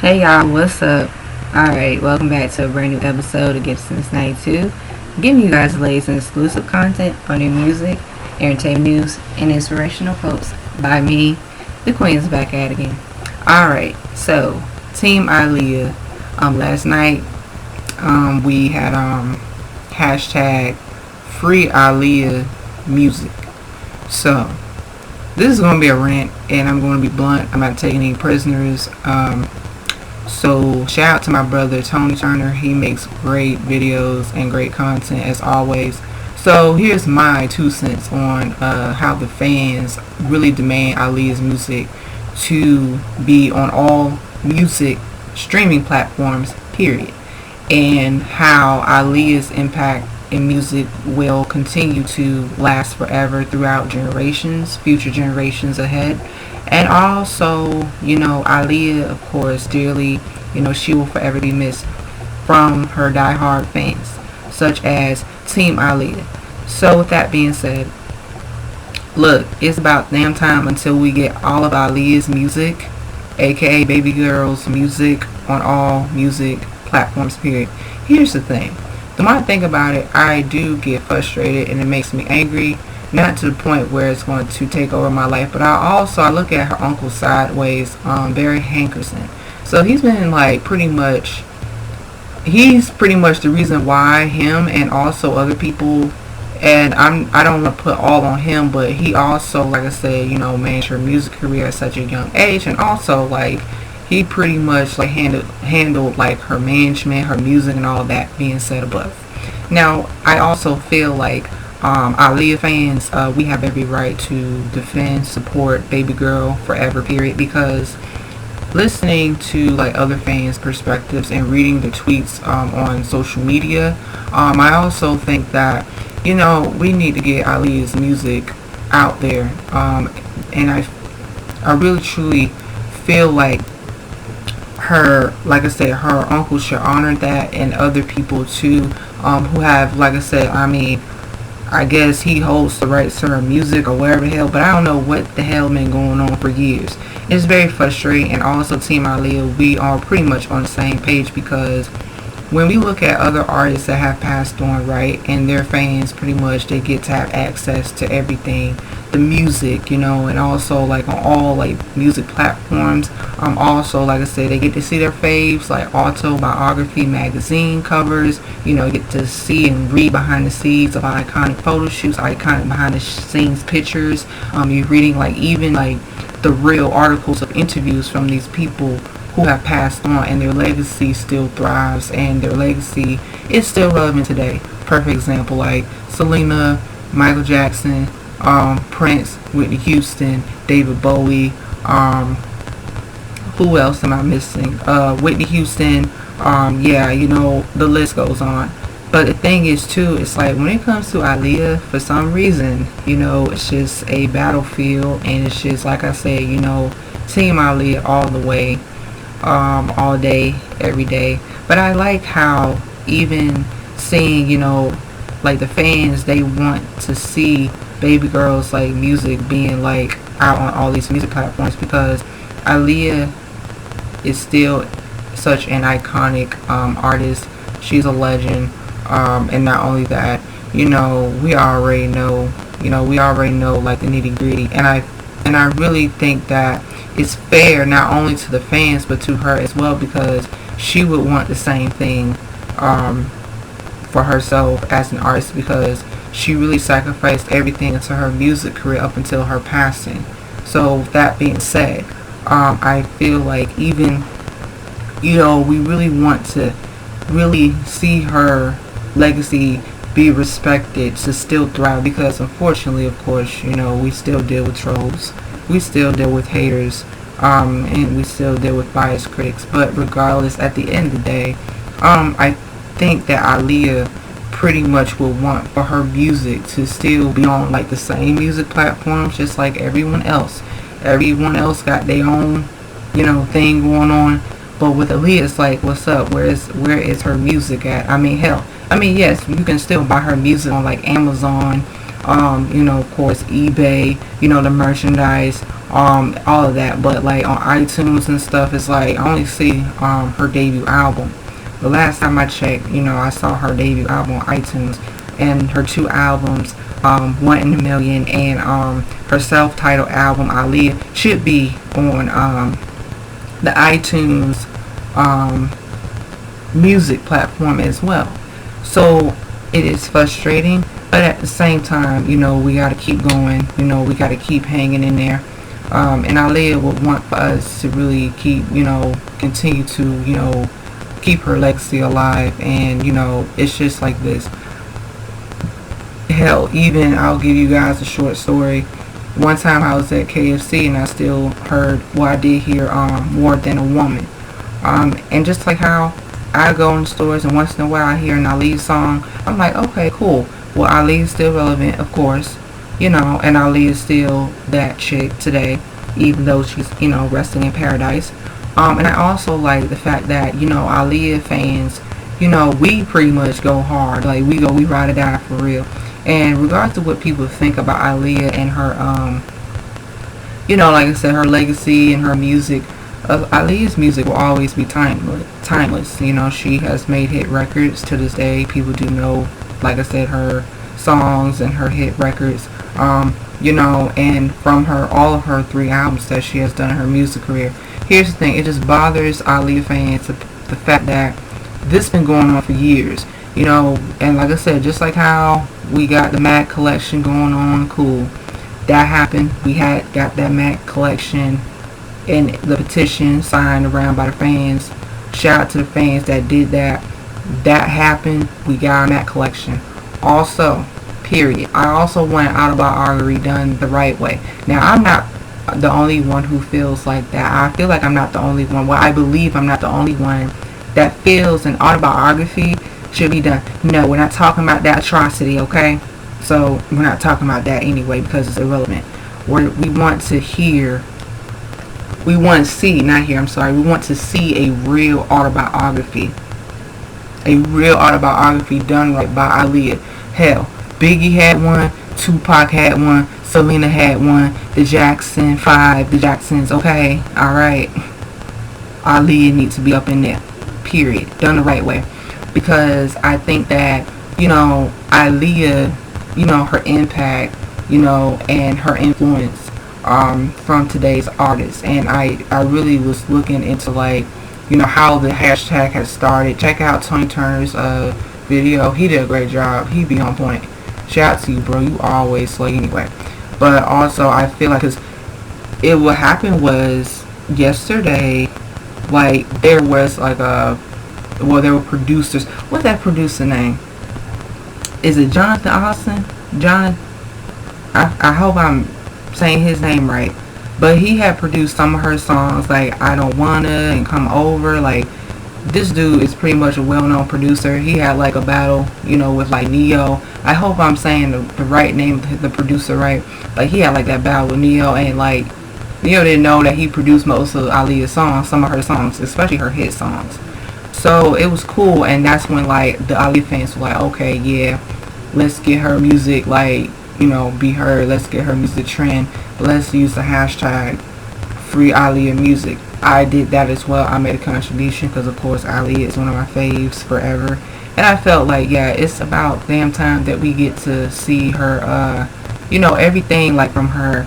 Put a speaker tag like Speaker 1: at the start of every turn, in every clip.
Speaker 1: Hey y'all, what's up? Alright, welcome back to a brand new episode of Gibson's 92. Giving you guys the latest and exclusive content on new music, entertainment news, and inspirational quotes by me, the Queen is back at it again. Alright, so Team Aaliyah. Last night we had hashtag free Aaliyah music. So this is going to be a rant, and I'm going to be blunt. I'm not taking any prisoners. So shout out to my brother Tony Turner. He makes great videos and great content as always. So here's my 2 cents on how the fans really demand Aaliyah's music to be on all music streaming platforms, period. And how Aaliyah's impact in music will continue to last forever throughout generations, future generations ahead. And also, Aaliyah, of course, dearly, she will forever be missed from her diehard fans, such as Team Aaliyah. So with that being said, look, it's about damn time until we get all of Aaliyah's music, aka Baby Girl's music, on all music platforms, period. Here's the thing. The more I think about it, I do get frustrated and it makes me angry. Not to the point where it's going to take over my life, but I look at her uncle sideways, Barry Hankerson. So he's been he's pretty much the reason why him and also other people, and I don't want to put all on him, but he also, like I said, managed her music career at such a young age, and also he pretty much handled her management, her music, and all that being said above. Now I also feel like Aaliyah fans, we have every right to defend, support Baby Girl forever, period, because listening to other fans' perspectives and reading the tweets on social media, I also think that we need to get Aaliyah's music out there, and I really truly feel like her, like I said, her uncle should honor that, and other people too, who have, like I said, I guess he holds the rights to her music or whatever the hell, but I don't know what the hell been going on for years. It's very frustrating, and also Team Aaliyah, we are pretty much on the same page, because when we look at other artists that have passed on, right, and their fans pretty much, they get to have access to everything, the music, and also on all music platforms. Also, like I said, they get to see their faves, autobiography magazine covers, get to see and read behind the scenes of iconic photo shoots, iconic behind the scenes pictures. You're reading even the real articles of interviews from these people who have passed on, and their legacy still thrives, and their legacy is still relevant today. Perfect example, Selena, Michael Jackson, Prince, Whitney Houston, David Bowie, who else am I missing? Whitney Houston, the list goes on. But the thing is too, it's when it comes to Aaliyah, for some reason, it's just a battlefield, and it's just, like I said, Team Aaliyah all the way, all day, every day. But I like how even seeing, the fans, they want to see Baby Girl's music being out on all these music platforms, because Aaliyah is still such an iconic artist. She's a legend, and not only that, we already know the nitty gritty, and I really think that it's fair not only to the fans but to her as well, because she would want the same thing for herself as an artist, because she really sacrificed everything into her music career up until her passing. So that being said, I feel even we really want to really see her legacy be respected, to still thrive, because unfortunately, of course, we still deal with trolls, we still deal with haters, and we still deal with biased critics. But regardless, at the end of the day, I think that Aaliyah pretty much will want for her music to still be on the same music platforms, just like everyone else. Everyone else got their own thing going on, but with Aaliyah, it's what's up? Where is her music at? Hell, yes, you can still buy her music on Amazon, of course, eBay, the merchandise, all of that. But like on iTunes and stuff, it's like I only see her debut album. The last time I checked, I saw her debut album on iTunes, and her two albums, One in a Million and her self-titled album Aaliyah, should be on the iTunes music platform as well. So it is frustrating, but at the same time, we got to keep going. We got to keep hanging in there. And Aaliyah would want for us to really keep, continue to, keep her legacy alive. And, it's just like this. Hell, even I'll give you guys a short story. One time I was at KFC and I still heard, I did hear More Than a Woman. And just like how I go in stores and once in a while I hear an Aaliyah song, I'm like, okay, cool. Well, Aaliyah is still relevant, of course, and Aaliyah is still that chick today, even though she's, resting in paradise. And I also like the fact that, Aaliyah fans, we pretty much go hard. Like, we ride or die for real. And regardless of what people think about Aaliyah and her, like I said, her legacy and her music, Aaliyah's music will always be timeless. She has made hit records to this day. People do know, like I said, her songs and her hit records. And from all of her 3 albums that she has done in her music career. Here's the thing, it just bothers Aaliyah fans, the fact that this been going on for years. And like I said, just like how we got the Mac collection going on, cool. That happened. We got that Mac collection and the petition signed around by the fans. Shout out to the fans that did that. That happened. We got our Mac collection. Also, period, I also want an autobiography done the right way. Now, I'm not the only one who feels like that. I feel like I'm not the only one. Well, I believe I'm not the only one that feels an autobiography should be done. No, we're not talking about that atrocity, okay? So, we're not talking about that anyway because it's irrelevant. We want to see a real autobiography. A real autobiography done right by Aaliyah. Hell, Biggie had one, Tupac had one, Selena had one, the Jackson 5, the Jacksons, okay, alright. Aaliyah needs to be up in there, period, done the right way. Because I think that, Aaliyah, her impact, and her influence from today's artists. And I really was looking into, like, how the hashtag has started. Check out Tony Turner's video. He did a great job. He be on point. Shout out to you, bro. You always slay anyway. But also, I feel like, cause what happened was yesterday, like, there was like there were producers. What's that producer name? Is it Jonathan Austin? I hope I'm saying his name right. But he had produced some of her songs, like I Don't Wanna and Come Over. Like, this dude is pretty much a well-known producer. He had like a battle, with like Neo. I hope I'm saying the right name of the producer right. Like, he had like that battle with Neo, and like Neo didn't know that he produced most of Aaliyah's songs, some of her songs, especially her hit songs. So it was cool, and that's when like the Aaliyah fans were like, okay, yeah, let's get her music, like, be heard. Let's get her music trend. Let's use the hashtag Free Aaliyah Music. I did that as well. I made a contribution because, of course, Aaliyah is one of my faves forever. And I felt like, yeah, it's about damn time that we get to see her, everything, like, from her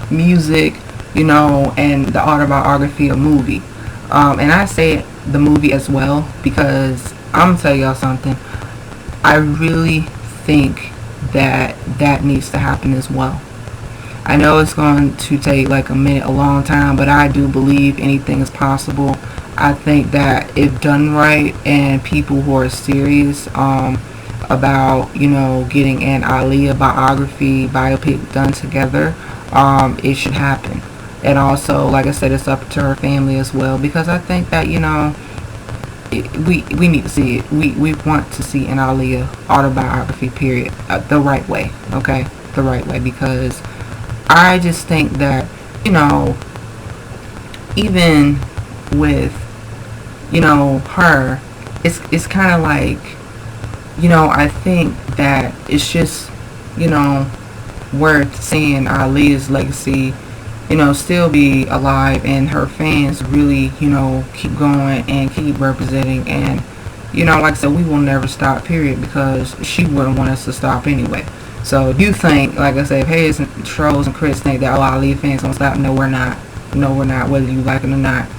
Speaker 1: music, and the autobiography, a movie. And I say the movie as well because I'm going to tell y'all something. I really think that needs to happen as well. I know it's going to take like a long time, but I do believe anything is possible. I think that if done right and people who are serious about, getting an Aaliyah biopic done together, it should happen. And also, like I said, it's up to her family as well, because I think that, we need to see it. We want to see an Aaliyah autobiography, period, the right way, okay? The right way, because I just think that, even with, her, it's kind of like, I think that it's just, worth seeing Aaliyah's legacy still be alive, and her fans really, keep going and keep representing. And, like I said, we will never stop, period, because she wouldn't want us to stop anyway. So you think, like I said, if haters and trolls and critics think that Aaliyah fans gonna stop, no, we're not. No, we're not, whether you like it or not.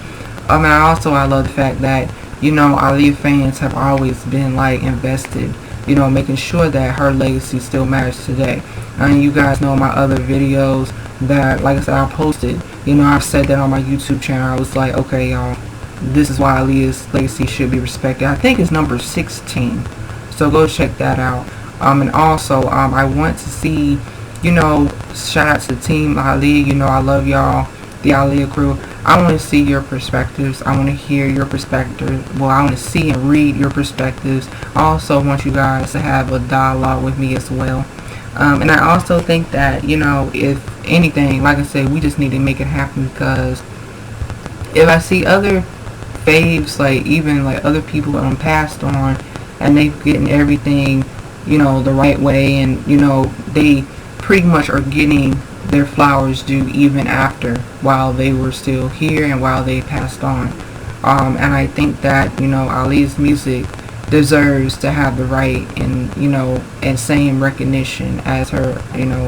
Speaker 1: I love the fact that, Aaliyah fans have always been, like, invested, making sure that her legacy still matters today. And you guys know my other videos that, like I said, I posted. I've said that on my YouTube channel. I was like, okay, y'all, this is why Aaliyah's legacy should be respected. I think it's number 16. So go check that out. And also, I want to see, shout out to Team Aaliyah. I love y'all, the Aaliyah crew. I want to see your perspectives. I want to hear your perspective. Well, I want to see and read your perspectives. I also want you guys to have a dialogue with me as well. And I also think that, if anything, like I said, we just need to make it happen, because if I see other faves, like even like other people that passed on, and they getting everything, the right way, and, they pretty much are getting their flowers due even after, while they were still here and while they passed on. And I think that, Aaliyah's music deserves to have the right and, and same recognition as her,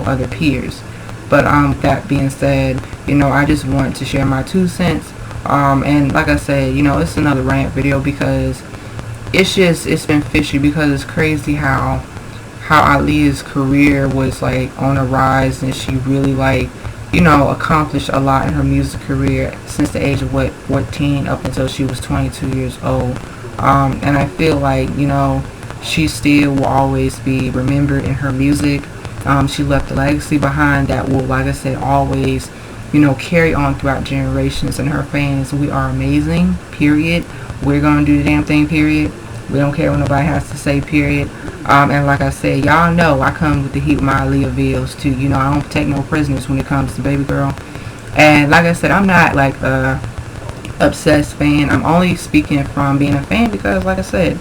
Speaker 1: other peers. But that being said, I just want to share my 2 cents. And like I said, it's another rant video, because it's been fishy, because it's crazy how Aaliyah's career was like on a rise, and she really, like, accomplished a lot in her music career since the age of 14 up until she was 22 years old. And I feel like, she still will always be remembered in her music. She left a legacy behind that will, like I said, always, carry on throughout generations. And her fans, we are amazing, period. We're going to do the damn thing, period. We don't care what nobody has to say, period. And like I said, y'all know I come with the heat with my Aaliyah videos too. I don't take no prisoners when it comes to baby girl. And like I said, I'm not like a obsessed fan. I'm only speaking from being a fan, because like I said,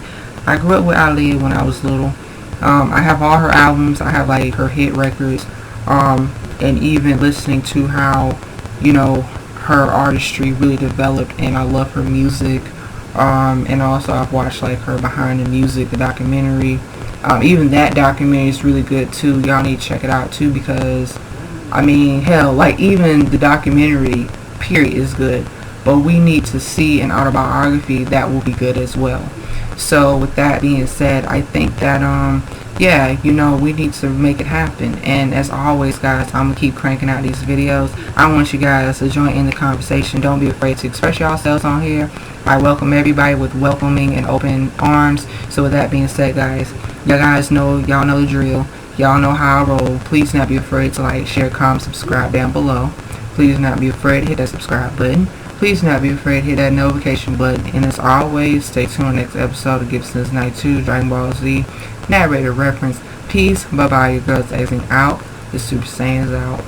Speaker 1: I grew up with Aaliyah when I was little. I have all her albums. I have like her hit records. And even listening to how, her artistry really developed, and I love her music. And also I've watched like her Behind the Music, the documentary. Even that documentary is really good too. Y'all need to check it out too, because hell, like even the documentary period is good, but we need to see an autobiography that will be good as well. So with that being said, I think that yeah, we need to make it happen. And as always, guys, I'm gonna keep cranking out these videos. I want you guys to join in the conversation. Don't be afraid to express yourselves on here. I welcome everybody with welcoming and open arms. So with that being said, guys, y'all know the drill. Y'all know how I roll. Please not be afraid to like, share, comment, subscribe down below. Please not be afraid to hit that subscribe button. Please not be afraid to hit that notification button. And as always, stay tuned on the next episode of Gibson's Night 2 Dragon Ball Z narrator reference. Peace. Bye bye. Your girls acting out. The Super Saiyans out.